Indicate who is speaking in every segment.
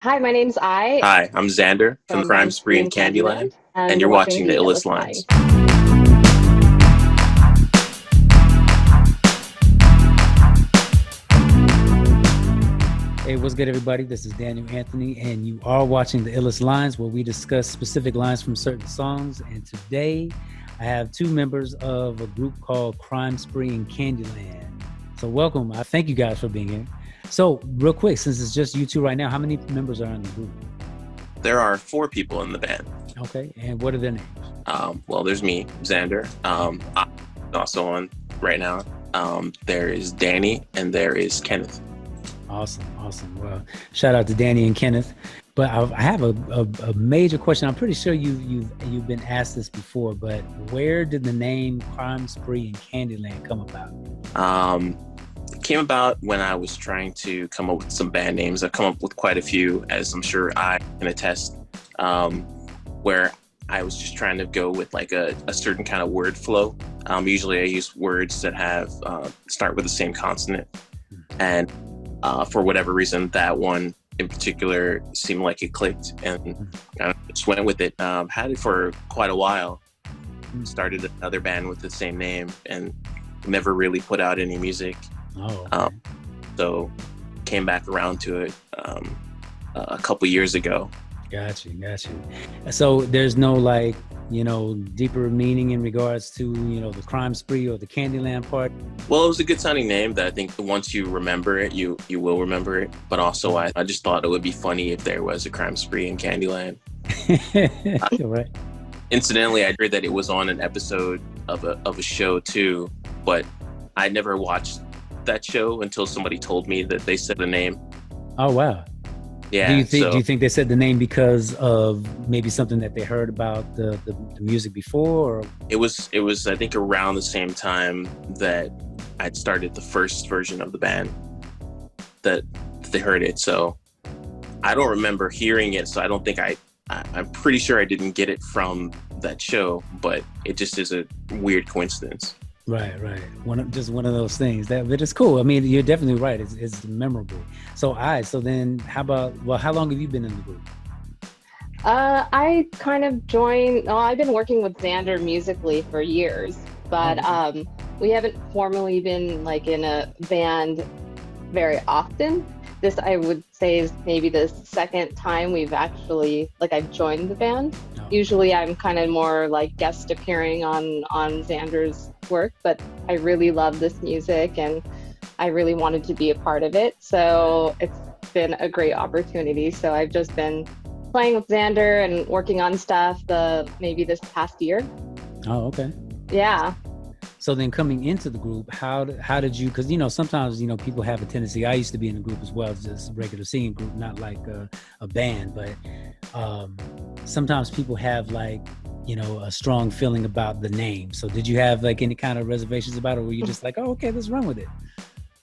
Speaker 1: Hi, my name's
Speaker 2: Hi, I'm Xander from
Speaker 1: from
Speaker 2: Crime
Speaker 1: Crime
Speaker 2: Spree
Speaker 1: Spree
Speaker 2: in
Speaker 1: in
Speaker 2: Candyland,
Speaker 1: Candyland,
Speaker 2: and
Speaker 1: and
Speaker 2: you're
Speaker 1: you're watching
Speaker 2: watching the
Speaker 1: the
Speaker 2: Illest
Speaker 1: Illest
Speaker 2: Lines.
Speaker 1: Lines.
Speaker 3: Hey, what's good, everybody? This is Daniel Anthony, and you are watching the Illest Lines, where we discuss specific lines from certain songs. And today, I have two members of a group called Crime Spree in Candyland. So welcome. I thank you guys for being here. So real quick, since it's just you two right now, how many members are in the group?
Speaker 2: There are 4 people in the band.
Speaker 3: Okay, and what are their names?
Speaker 2: Well, there's me, Xander. I'm also on right now. There is Danny, and there is Kenneth.
Speaker 3: Awesome. Well, shout out to Danny and Kenneth. But I have a major question. I'm pretty sure you've been asked this before, but where did the name Crime Spree in Candyland come about?
Speaker 2: It came about when I was trying to come up with some band names. I've come up with quite a few, as I'm sure I can attest, where I was just trying to go with like a certain kind of word flow. Usually I use words that have start with the same consonant, and for whatever reason, that one in particular seemed like it clicked, and I just went with it. Had it for quite a while. Started another band with the same name, and never really put out any music.
Speaker 3: Okay.
Speaker 2: So came back around to it a couple years ago.
Speaker 3: Got you. So there's no deeper meaning in regards to, the crime spree or the Candyland part?
Speaker 2: Well, it was a good sounding name that I think once you remember it, you will remember it. But also I just thought it would be funny if there was a crime spree in Candyland.
Speaker 3: Right.
Speaker 2: Incidentally, I heard that it was on an episode of a show too, but I never watched that show until somebody told me that they said the name.
Speaker 3: Oh, wow.
Speaker 2: Yeah.
Speaker 3: Do you think they said the name because of maybe something that they heard about the music before? Or?
Speaker 2: It was I think around the same time that I'd started the first version of the band that they heard it. So I don't remember hearing it. So I don't think I'm pretty sure I didn't get it from that show, but it just is a weird coincidence.
Speaker 3: Right. Just one of those things. But it's cool. I mean, you're definitely right. It's memorable. So then how long have you been in the group?
Speaker 1: I kind of joined. I've been working with Xander musically for years, but we haven't formally been like in a band very often. This, I would say, is maybe the second time we've actually I've joined the band.
Speaker 3: Oh.
Speaker 1: Usually I'm kind of more like guest appearing on Xander's work, but I really love this music and I really wanted to be a part of it. So it's been a great opportunity. So I've just been playing with Xander and working on stuff maybe this past year.
Speaker 3: Oh, okay.
Speaker 1: Yeah.
Speaker 3: So then coming into the group, how did you, because, sometimes, people have a tendency, I used to be in a group as well, just a regular singing group, not like a band, but sometimes people have a strong feeling about the name. So did you have any kind of reservations about it, or were you just like, oh, okay, let's run with it?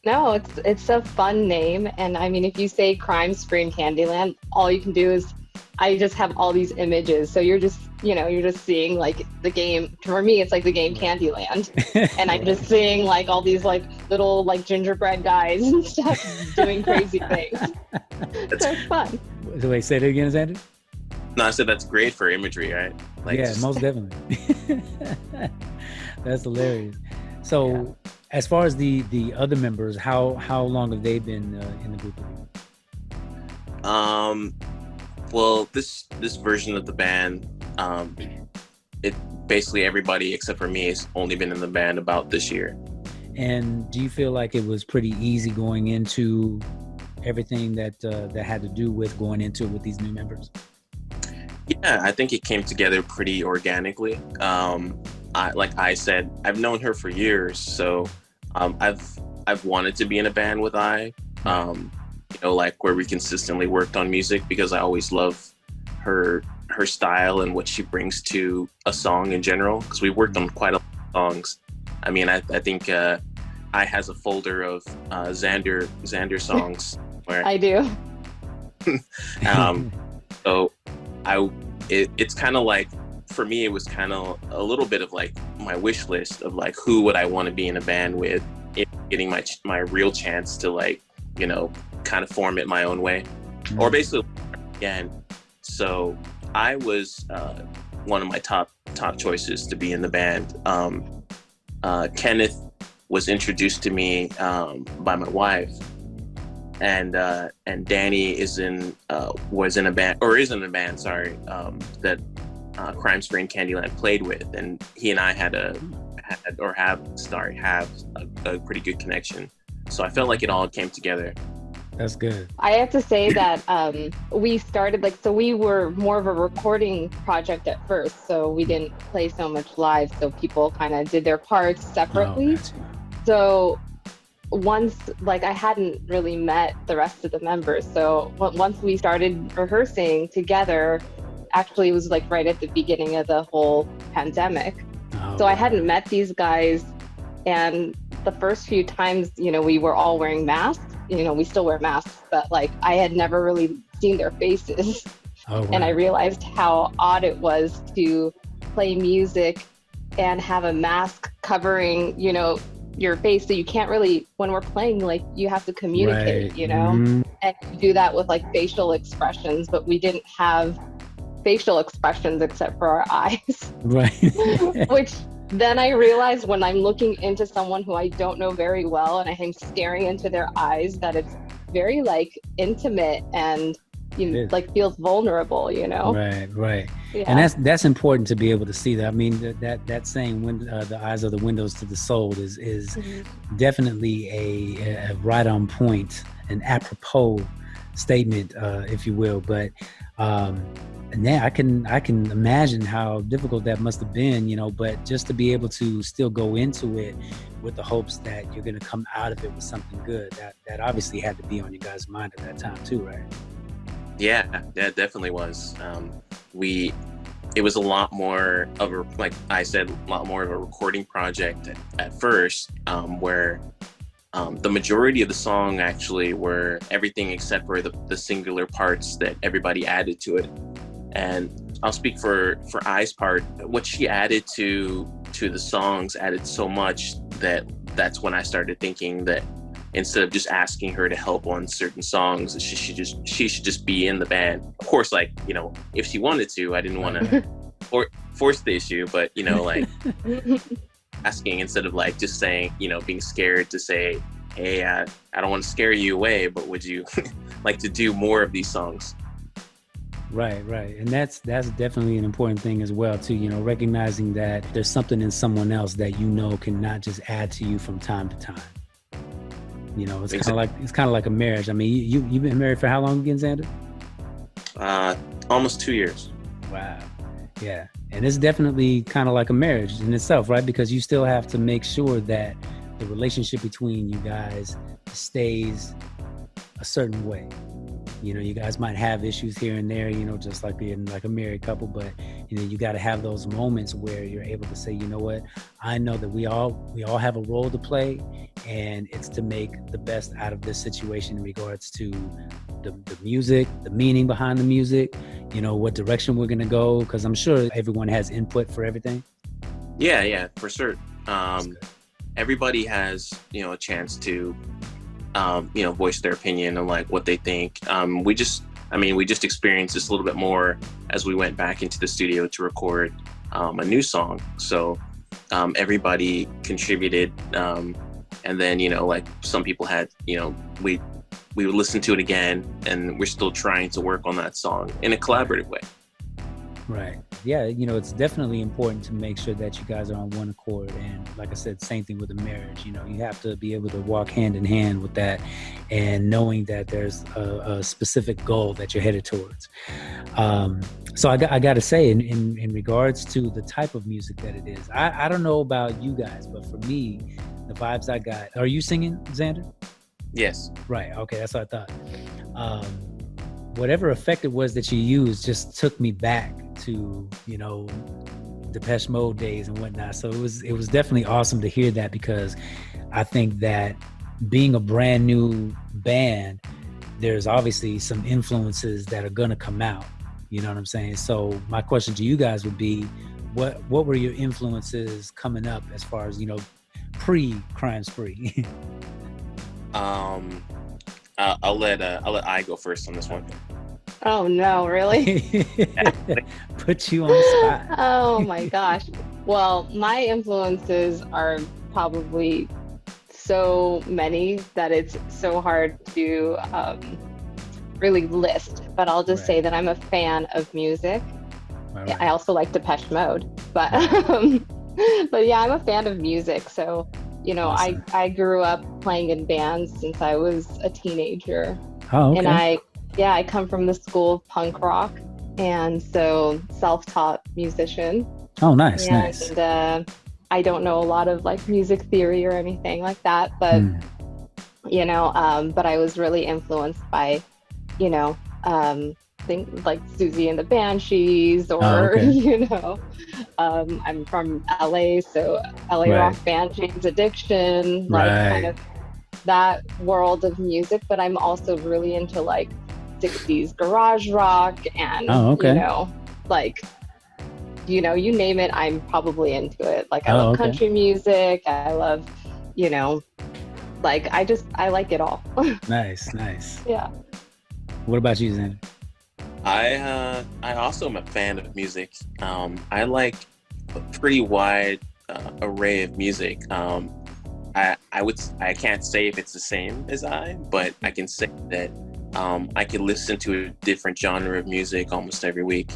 Speaker 1: No, it's a fun name. And I mean, if you say Crime Spree in Candyland, all you can do is, I just have all these images. So you're just seeing the game. For me, it's like the game Candyland. And I'm just seeing all these little gingerbread guys and stuff doing crazy things. So it's fun.
Speaker 3: Wait, say that again, Xander?
Speaker 2: No, I said that's great for imagery, right?
Speaker 3: Most definitely. That's hilarious. So as far as the other members, how long have they been in the group with you?
Speaker 2: Well, this version of the band, it basically everybody except for me has only been in the band about this year.
Speaker 3: And do you feel like it was pretty easy going into everything that had to do with going into it with these new members?
Speaker 2: Yeah, I think it came together pretty organically. Like I said, I've known her for years, so I've wanted to be in a band with where we consistently worked on music, because I always love her style and what she brings to a song in general, because we worked on quite a lot of songs. I mean, I think I has a folder of Xander songs where
Speaker 1: I do.
Speaker 2: So it's kind of like, for me, it was kind of a little bit of my wish list of who would I want to be in a band with, getting my real chance to kind of form it my own way, or basically again. So I was one of my top choices to be in the band. Kenneth was introduced to me by my wife, and Danny was in a band. Sorry, that Crime Spree Candyland played with, and he and I have a pretty good connection. So I felt like it all came together.
Speaker 3: That's good.
Speaker 1: I have to say that we started so we were more of a recording project at first, so we didn't play so much live, so people kind of did their parts separately. So once, I hadn't really met the rest of the members, so once we started rehearsing together, actually it was right at the beginning of the whole pandemic. So I hadn't met these guys, and the first few times, we were all wearing masks. We still wear masks, but I had never really seen their faces.
Speaker 3: Oh, wow.
Speaker 1: And I realized how odd it was to play music and have a mask covering, your face. So you can't really, when we're playing, you have to communicate,
Speaker 3: right.
Speaker 1: And you do that with facial expressions, but we didn't have facial expressions except for our eyes.
Speaker 3: Right.
Speaker 1: Which then I realized when I'm looking into someone who I don't know very well and I'm staring into their eyes, that it's very intimate and feels vulnerable,
Speaker 3: Right.
Speaker 1: Yeah.
Speaker 3: And that's important to be able to see that. I mean, that saying, when the eyes are the windows to the soul, is
Speaker 1: Mm-hmm.
Speaker 3: definitely a right on point, an apropos statement, if you will. But now I can imagine how difficult that must have been, but just to be able to still go into it with the hopes that you're going to come out of it with something good, that obviously had to be on your guys' mind at that time too, right?
Speaker 2: Yeah, that definitely was. It was a lot more of a, like I said, a lot more of a recording project at first, where the majority of the song actually were everything except for the singular parts that everybody added to it. And I'll speak for I.'s part. What she added to the songs added so much that's when I started thinking that instead of just asking her to help on certain songs, she should just be in the band. Of course, if she wanted to, I didn't want to force the issue, but asking instead of just saying, being scared to say, hey, I don't want to scare you away, but would you like to do more of these songs?
Speaker 3: Right. And that's definitely an important thing as well too, recognizing that there's something in someone else that can not just add to you from time to time. It's
Speaker 2: Exactly.
Speaker 3: kind of like a marriage. I mean, you've been married for how long again, Xander?
Speaker 2: Almost 2 years.
Speaker 3: Wow. Yeah. And it's definitely kind of like a marriage in itself, right? Because you still have to make sure that the relationship between you guys stays a certain way. You guys might have issues here and there, just like being like a married couple, but you got to have those moments where you're able to say, you know what, I know that we all have a role to play, and it's to make the best out of this situation in regards to the music, the meaning behind the music, what direction we're going to go, because I'm sure everyone has input for everything.
Speaker 2: Yeah, for sure. Everybody has, a chance to voice their opinion on what they think. We just experienced this a little bit more as we went back into the studio to record a new song. So everybody contributed, and then some people had we would listen to it again, and we're still trying to work on that song in a collaborative way.
Speaker 3: Right. Yeah, it's definitely important to make sure that you guys are on one accord. And like I said, same thing with a marriage. You have to be able to walk hand in hand with that, and knowing that there's a specific goal that you're headed towards. So I got to say, in regards to the type of music that it is, I don't know about you guys, but for me, the vibes I got. Are you singing, Xander?
Speaker 2: Yes.
Speaker 3: Right. Okay, that's what I thought. Whatever effect it was that you used just took me back to, Depeche Mode days and whatnot. So it was definitely awesome to hear that, because I think that being a brand new band, there's obviously some influences that are going to come out. You know what I'm saying? So my question to you guys would be, what were your influences coming up as far as, pre-Crime Spree?
Speaker 2: I'll let I go first on this one.
Speaker 1: Oh no, really?
Speaker 3: Put you on the spot.
Speaker 1: Oh my gosh. Well, my influences are probably so many that it's so hard to really list. But I'll just say
Speaker 3: Right.
Speaker 1: that I'm a fan of music.
Speaker 3: All
Speaker 1: Yeah, I
Speaker 3: right.
Speaker 1: also like Depeche Mode, but
Speaker 3: Right.
Speaker 1: but yeah, I'm a fan of music. So, I
Speaker 3: Awesome.
Speaker 1: I grew up playing in bands since I was a teenager,
Speaker 3: Oh,
Speaker 1: and
Speaker 3: okay.
Speaker 1: I come from the school of punk rock, and so self-taught musician,
Speaker 3: Oh, nice, nice.
Speaker 1: and I don't know a lot of like music theory or anything like that, but
Speaker 3: Hmm.
Speaker 1: but I was really influenced by you know, things like Susie and the Banshees,
Speaker 3: Oh,
Speaker 1: or,
Speaker 3: okay.
Speaker 1: I'm from LA, so LA
Speaker 3: Right.
Speaker 1: rock band Jane's Addiction, like kind
Speaker 3: Right.
Speaker 1: of that world of music. But I'm also really into like 60s garage rock and,
Speaker 3: Oh, okay.
Speaker 1: like, you name it, I'm probably into it. Like I
Speaker 3: Oh,
Speaker 1: love
Speaker 3: okay.
Speaker 1: country music. I love, you know, like I like it all.
Speaker 3: Nice, nice.
Speaker 1: Yeah.
Speaker 3: What about you, Xander?
Speaker 2: I also am a fan of music. I like a pretty wide array of music. I can't say if it's the same as but I can say that I can listen to a different genre of music almost every week,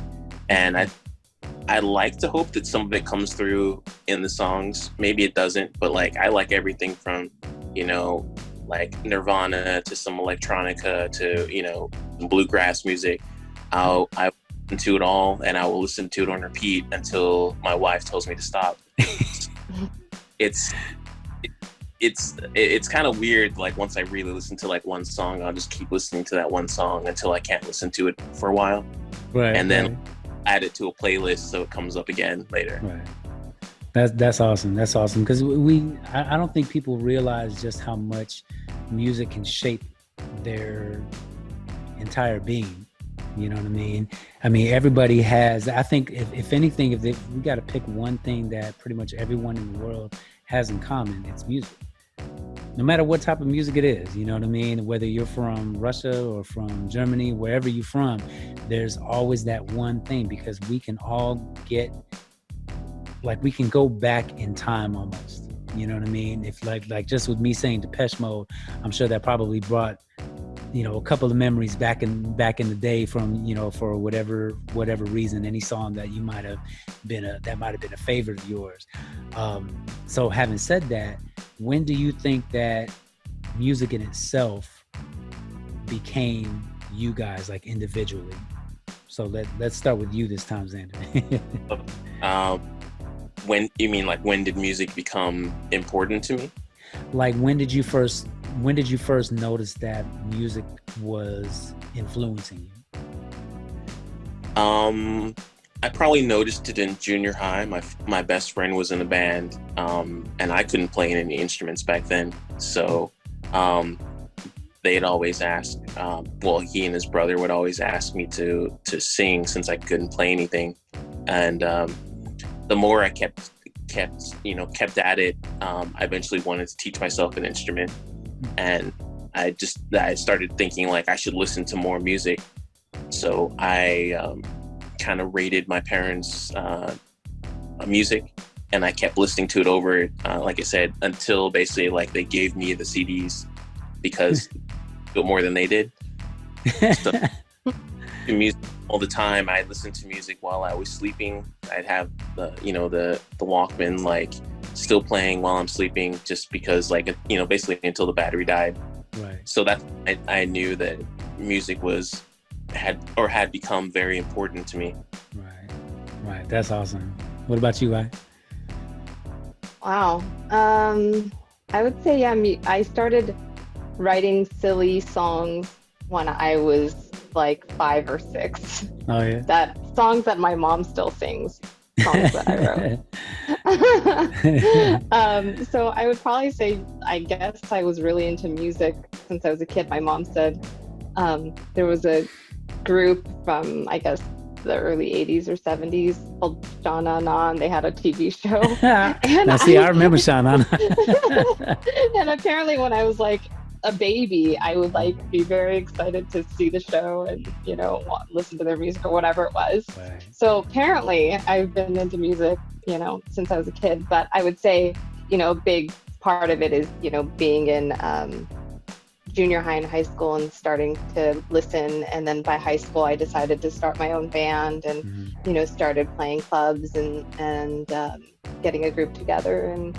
Speaker 2: and I like to hope that some of it comes through in the songs. Maybe it doesn't, but like I like everything from, like Nirvana to some electronica to, some bluegrass music. I listen to it all, and I will listen to it on repeat until my wife tells me to stop. It's it's kind of weird. Like once I really listen to like one song, I'll just keep listening to that one song until I can't listen to it for a while,
Speaker 3: Right,
Speaker 2: and then
Speaker 3: right,
Speaker 2: add it to a playlist so it comes up again later.
Speaker 3: right. That's awesome. That's awesome because I don't think people realize just how much music can shape their entire being. You know what I mean? I mean, everybody has. I think if anything, if we got to pick one thing that pretty much everyone in the world has in common, it's music. No matter what type of music it is, you know what I mean? Whether you're from Russia or from Germany, wherever you're from, there's always that one thing because we can all get, like, we can go back in time almost. You know what I mean? If like just with me saying Depeche Mode, I'm sure that probably brought, a couple of memories back in the day from, for whatever reason, any song that you might have been a favorite of yours. So having said that, when do you think that music in itself became you guys, like, individually? So let's start with you this time, Xander.
Speaker 2: When did music become important to me?
Speaker 3: Like, when did you first notice that music was influencing you?
Speaker 2: I probably noticed it in junior high. My best friend was in a band, and I couldn't play any instruments back then. So they'd always ask, he and his brother would always ask me to sing since I couldn't play anything. And the more I kept at it, I eventually wanted to teach myself an instrument. And I started thinking like I should listen to more music. So I kind of rated my parents' music, and I kept listening to it over, like I said, until basically like they gave me the CDs because I do it more than they did. So music all the time. I'd listen to music while I was sleeping. I'd have the Walkman like still playing while I'm sleeping, just because basically until the battery died.
Speaker 3: Right.
Speaker 2: So that I knew that music had become very important to me.
Speaker 3: Right. That's awesome. What about you, I?
Speaker 1: Wow. I would say, yeah, I started writing silly songs when I was like 5 or 6.
Speaker 3: Oh yeah.
Speaker 1: That songs that my mom still sings, songs that I wrote. So I would probably say, I guess I was really into music since I was a kid. My mom said there was a group from, I guess, the early 80s or 70s called Sha Na Na, and they had a TV show.
Speaker 3: Now see, I remember Sha Na Na.
Speaker 1: And apparently when I was like a baby, I would like be very excited to see the show and, listen to their music or whatever it was.
Speaker 3: Right.
Speaker 1: So apparently I've been into music, since I was a kid, but I would say, a big part of it is, being in junior high and high school and starting to listen. And then by high school, I decided to start my own band and, started playing clubs and getting a group together. And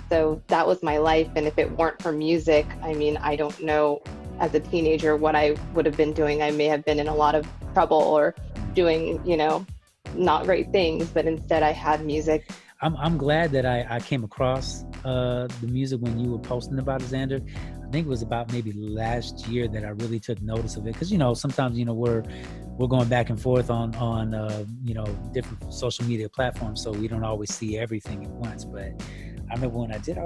Speaker 1: so that was my life. And if it weren't for music, I mean, I don't know as a teenager what I would have been doing. I may have been in a lot of trouble or doing, not great things, but instead I had music.
Speaker 3: I'm glad that I came across the music when you were posting about it, Xander. I think it was about maybe last year that I really took notice of it, because sometimes we're going back and forth on different social media platforms, so we don't always see everything at once. But I remember when I did, I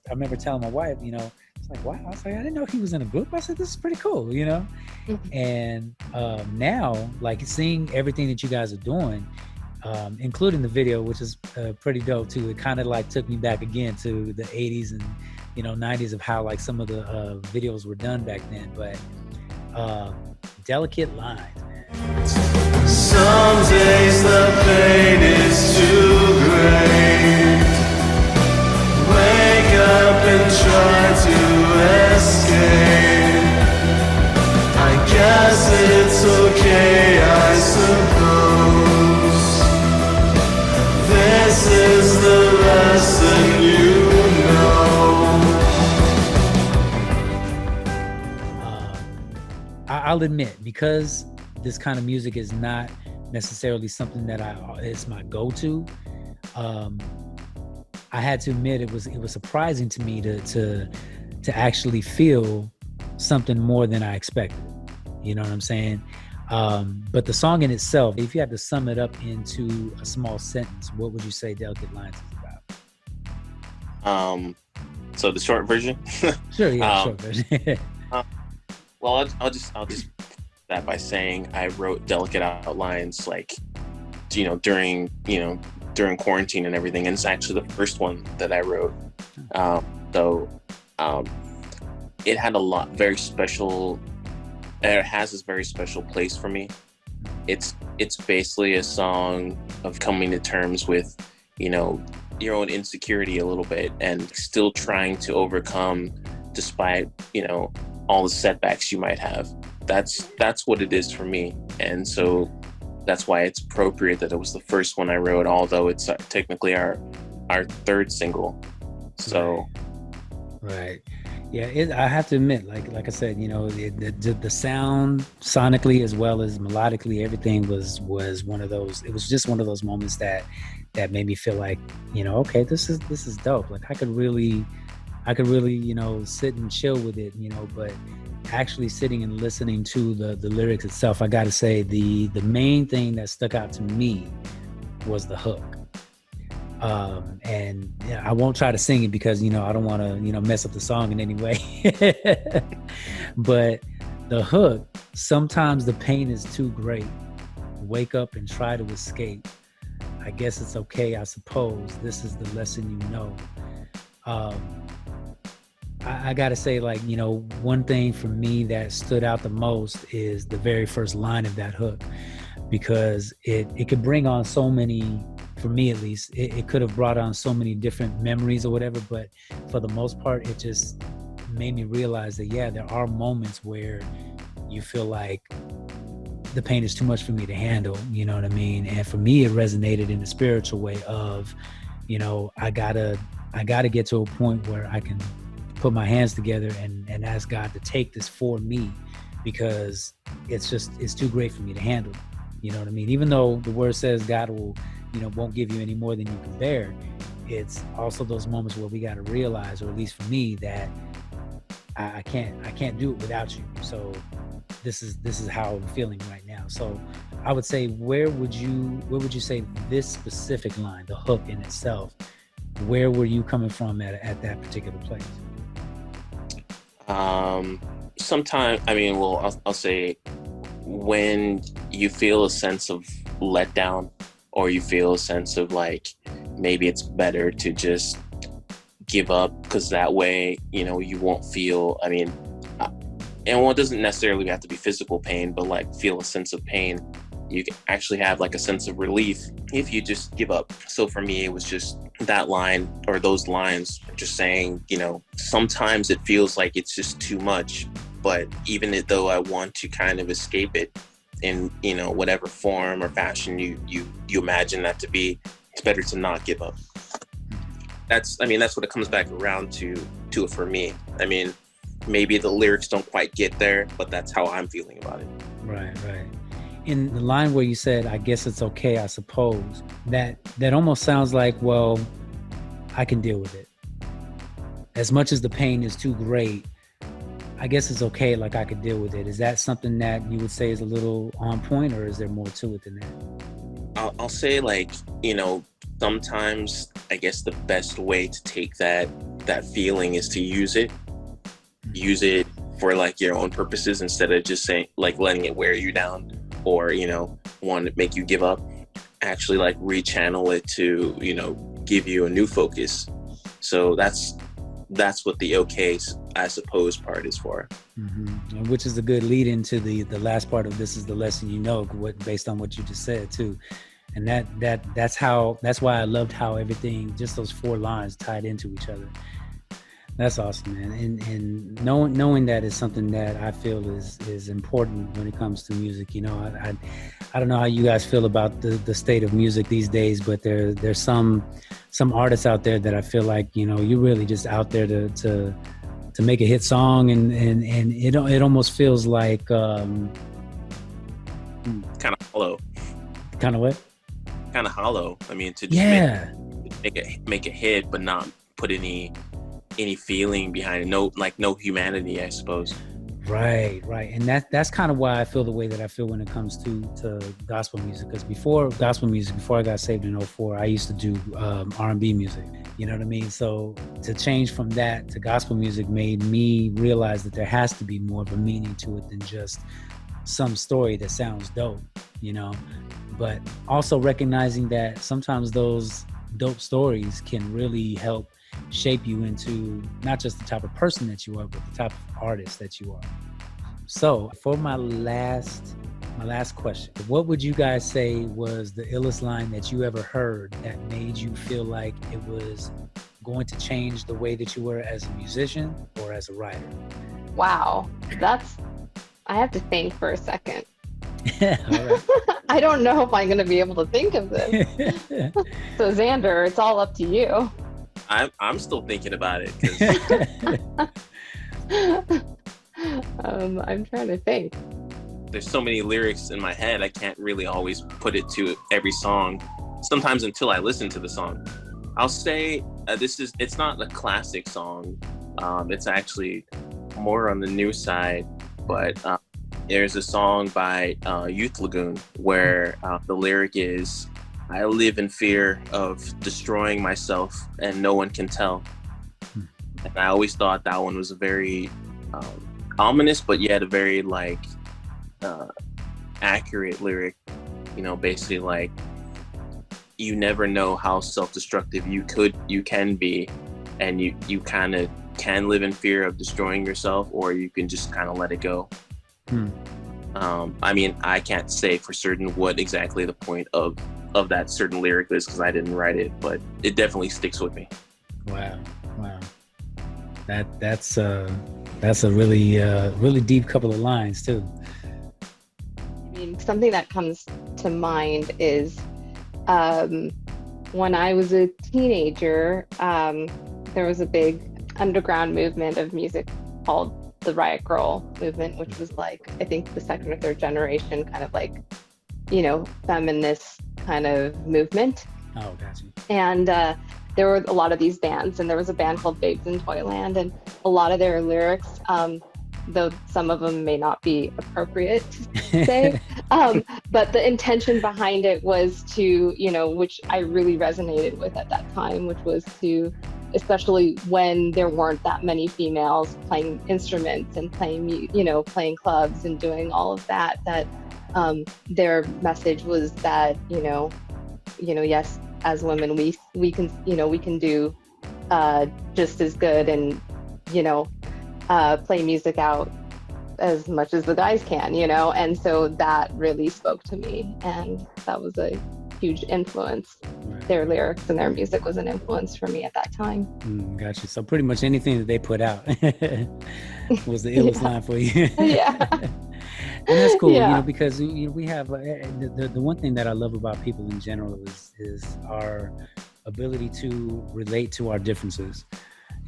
Speaker 3: remember telling my wife, it's like, wow, I was like, I didn't know he was in a group. I said, this is pretty cool,
Speaker 1: Mm-hmm.
Speaker 3: And now, like, seeing everything that you guys are doing, including the video, which is pretty dope too. It kind of like took me back again to the 80s and 90s of how like some of the videos were done back then. But delicate lines, man.
Speaker 4: Some days the pain is too great. Wake up and try to escape. I guess it's okay, I suppose. This is the lesson you know.
Speaker 3: I'll admit, because this kind of music is not necessarily something that it's my go-to. I had to admit it was surprising to me to actually feel something more than I expected. You know what I'm saying? But the song in itself, if you had to sum it up into a small sentence, what would you say Delicate Lines is
Speaker 2: about? So the short version?
Speaker 3: Sure, yeah, short version.
Speaker 2: Well, I'll just that by saying I wrote Delicate Outlines like, during quarantine and everything, and it's actually the first one that I wrote. It had very special. It has this very special place for me. It's basically a song of coming to terms with, your own insecurity a little bit and still trying to overcome despite, all the setbacks you might have. That's what it is for me. And so that's why it's appropriate that it was the first one I wrote, although it's technically our third single. So.
Speaker 3: Right. Yeah, I have to admit, like I said, the sound sonically as well as melodically, everything was one of those. It was just one of those moments that made me feel like, okay, this is dope. Like I could really, sit and chill with it, but actually sitting and listening to the lyrics itself, I got to say the main thing that stuck out to me was the hook. And I won't try to sing it because, I don't want to, mess up the song in any way. But the hook, sometimes the pain is too great. Wake up and try to escape. I guess it's okay, I suppose. This is the lesson you know. I gotta say, one thing for me that stood out the most is the very first line of that hook, because it could bring on so many, for me at least, it could have brought on so many different memories or whatever, but for the most part, it just made me realize that, yeah, there are moments where you feel like the pain is too much for me to handle, you know what I mean? And for me, it resonated in a spiritual way of, I gotta get to a point where I can put my hands together and ask God to take this for me, because it's too great for me to handle. You know what I mean? Even though the word says God will, won't give you any more than you can bear, it's also those moments where we got to realize, or at least for me, that I can't do it without you. So this is how I'm feeling right now. So I would say, where would you say this specific line, the hook in itself, where were you coming from at that particular place?
Speaker 2: Sometimes, I'll say when you feel a sense of letdown, or you feel a sense of like, maybe it's better to just give up, because that way, you won't feel, and well, it doesn't necessarily have to be physical pain, but like feel a sense of pain. You can actually have like a sense of relief if you just give up. So for me, it was just that line, or those lines, just saying, sometimes it feels like it's just too much, but even though I want to kind of escape it in, whatever form or fashion you imagine that to be, it's better to not give up. That's what it comes back around to it for me. I mean, maybe the lyrics don't quite get there, but that's how I'm feeling about it.
Speaker 3: Right. In the line where you said, I guess it's okay, I suppose, that almost sounds like, well, I can deal with it. As much as the pain is too great, I guess it's okay, like I could deal with it. Is that something that you would say is a little on point, or is there more to it than that?
Speaker 2: I'll say, like, sometimes I guess the best way to take that feeling is to use it for like your own purposes, instead of just saying, like, letting it wear you down, or want to make you give up. Actually, like, rechannel it to give you a new focus. So that's what the okay, I suppose, part is for.
Speaker 3: Mm-hmm. Which is a good lead into the last part of This Is the Lesson You Know, based on what you just said too. And that's why I loved how everything, just those 4 lines, tied into each other. That's awesome, man. And knowing that is something that I feel is important when it comes to music. I don't know how you guys feel about the state of music these days, but there's some artists out there that I feel like, you're really just out there to make a hit song, and it almost feels like
Speaker 2: kind of hollow.
Speaker 3: Kind of what?
Speaker 2: Kind of hollow. I mean, to just make a hit, but not put any feeling behind it. No humanity, I suppose.
Speaker 3: Right. And that's kind of why I feel the way that I feel when it comes to gospel music. Because before I got saved in 2004, I used to do R&B music. You know what I mean? So to change from that to gospel music made me realize that there has to be more of a meaning to it than just some story that sounds dope, But also recognizing that sometimes those dope stories can really help shape you into not just the type of person that you are, but the type of artist that you are. So for my last question, what would you guys say was the illest line that you ever heard that made you feel like it was going to change the way that you were as a musician or as a writer?
Speaker 1: Wow, I have to think for a second.
Speaker 3: All right.
Speaker 1: I don't know if I'm going to be able to think of this. So Xander, it's all up to you.
Speaker 2: I'm still thinking about it.
Speaker 1: I'm trying to think.
Speaker 2: There's so many lyrics in my head, I can't really always put it to every song. Sometimes until I listen to the song. I'll say it's not a classic song. It's actually more on the new side, but there's a song by Youth Lagoon where the lyric is, I live in fear of destroying myself and no one can tell. And I always thought that one was a very ominous, but yet a very accurate lyric. Basically like, you never know how self-destructive you can be, and you kind of can live in fear of destroying yourself, or you can just kind of let it go. I mean, I can't say for certain what exactly the point of that certain lyric is, because I didn't write it, but it definitely sticks with me.
Speaker 3: Wow. That's a really deep couple of lines too.
Speaker 1: I mean, something that comes to mind is when I was a teenager, there was a big underground movement of music called the Riot Grrrl movement, which was like, I think the second or third generation kind of like, feminist kind of movement.
Speaker 3: Oh, gotcha.
Speaker 1: And there were a lot of these bands, and there was a band called Babes in Toyland, and a lot of their lyrics, though some of them may not be appropriate to say, but the intention behind it was to, which I really resonated with at that time, which was to, especially when there weren't that many females playing instruments and playing clubs and doing all of that, their message was that, yes, as women, we can do just as good and, play music out as much as the guys can, you know? And so that really spoke to me. And that was a huge influence.
Speaker 3: Right.
Speaker 1: Their lyrics and their music was an influence for me at that time.
Speaker 3: Gotcha. So pretty much anything that they put out was the illest line for you.
Speaker 1: Yeah.
Speaker 3: And that's cool,
Speaker 1: Yeah.
Speaker 3: you know, because we have the one thing that I love about people in general is our ability to relate to our differences.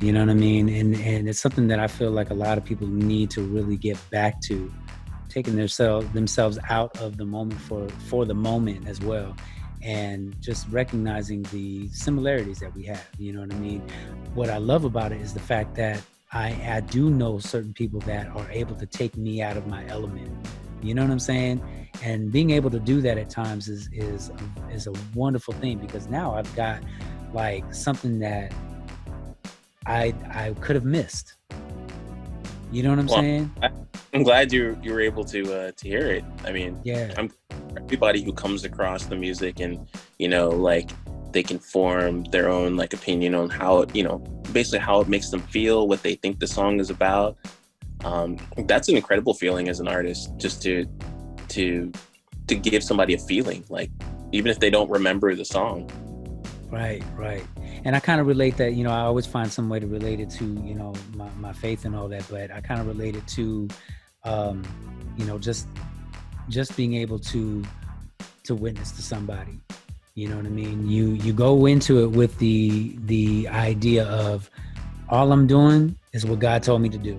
Speaker 3: You know what I mean? And it's something that I feel like a lot of people need to really get back to, taking themselves out of the moment for the moment as well. And just recognizing the similarities that we have, you know what I mean? What I love about it is the fact that I do know certain people that are able to take me out of my element. You know what I'm saying? And being able to do that at times is a wonderful thing, because now I've got like something that I could have missed. You know what I'm saying?
Speaker 2: I'm glad you were able to hear it. I mean,
Speaker 3: yeah.
Speaker 2: Everybody who comes across the music and, you know, like they can form their own like opinion on how it, you know, basically how it makes them feel, what they think the song is about. That's an incredible feeling as an artist, just to give somebody a feeling, like even if they don't remember the song. Right.
Speaker 3: And I kind of relate that, you know, I always find some way to relate it to, you know, my faith and all that, but I kind of relate it to, you know, just being able to witness to somebody. You know what I mean? You go into it with the idea of all I'm doing is what God told me to do.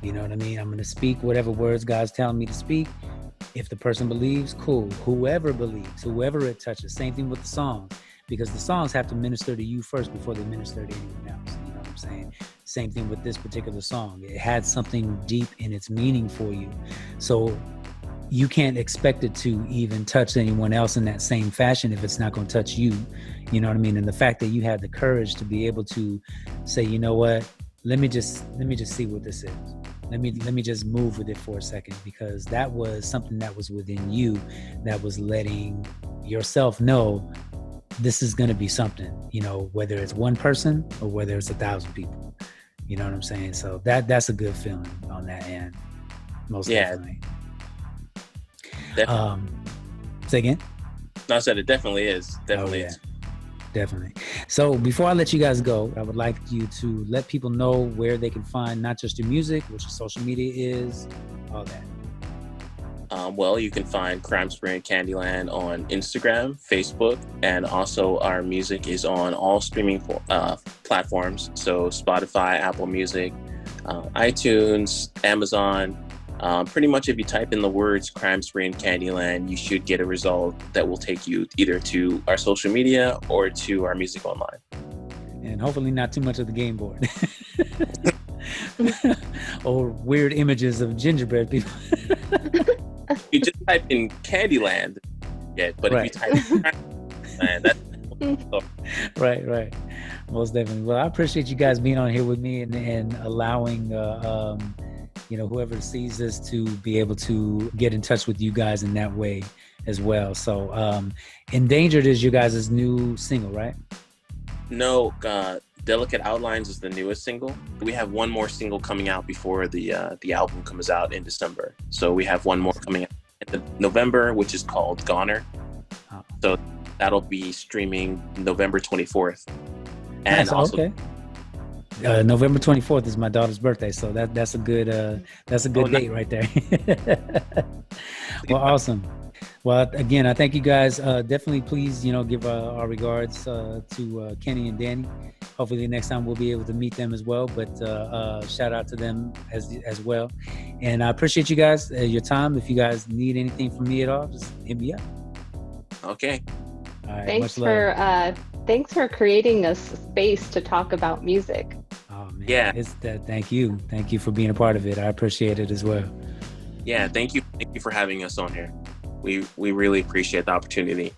Speaker 3: You know what I mean? I'm going to speak whatever words God's telling me to speak. If the person believes, cool. Whoever believes, whoever it touches. Same thing with the songs, because the songs have to minister to you first before they minister to anyone else. You know what I'm saying? Same thing with this particular song. It had something deep in its meaning for you. So you can't expect it to even touch anyone else in that same fashion if it's not going to touch you. You know what I mean? And the fact that you had the courage to be able to say, you know what, let me just see what this is. Let me just move with it for a second, because that was something that was within you that was letting yourself know this is going to be something, you know, whether it's one person or whether it's 1,000 people. You know what I'm saying? So that's a good feeling on that end. Most definitely. Say again?
Speaker 2: No, I said it definitely is. Definitely is.
Speaker 3: Definitely. So before I let you guys go, I would like you to let people know where they can find not just your music, what your social media is, all that.
Speaker 2: Well, you can find Crime Spree and Candyland on Instagram, Facebook, and also our music is on all streaming platforms. So Spotify, Apple Music, iTunes, Amazon. Pretty much if you type in the words Crime Spree and Candyland, you should get a result that will take you either to our social media or to our music online.
Speaker 3: And hopefully not too much of the game board. Or weird images of gingerbread people.
Speaker 2: You just type in Candyland, but if you type in Candyland, that's
Speaker 3: right. Most definitely. Well, I appreciate you guys being on here with me and allowing you know, whoever sees this to be able to get in touch with you guys in that way as well. So I.AM.D. is you guys' new single, right?
Speaker 2: No, Delicate Outlines is the newest single. We have one more single coming out before the album comes out in December. So we have one more coming out in November, which is called Goner.
Speaker 3: Oh.
Speaker 2: So that'll be streaming November 24th. And
Speaker 3: nice.
Speaker 2: also,
Speaker 3: okay. November 24th is my daughter's birthday, so that's a good date right there. Well, awesome. Well, again, I thank you guys. Definitely, please, you know, give our regards to Kenny and Danny. Hopefully, next time we'll be able to meet them as well. But shout out to them as well. And I appreciate you guys, your time. If you guys need anything from me at all, just hit me up.
Speaker 2: Okay.
Speaker 3: All right.
Speaker 1: Thanks for creating a space to talk about music.
Speaker 3: Oh man.
Speaker 2: Yeah.
Speaker 3: Thank you. Thank you for being a part of it. I appreciate it as well.
Speaker 2: Yeah. Thank you. Thank you for having us on here. We really appreciate the opportunity.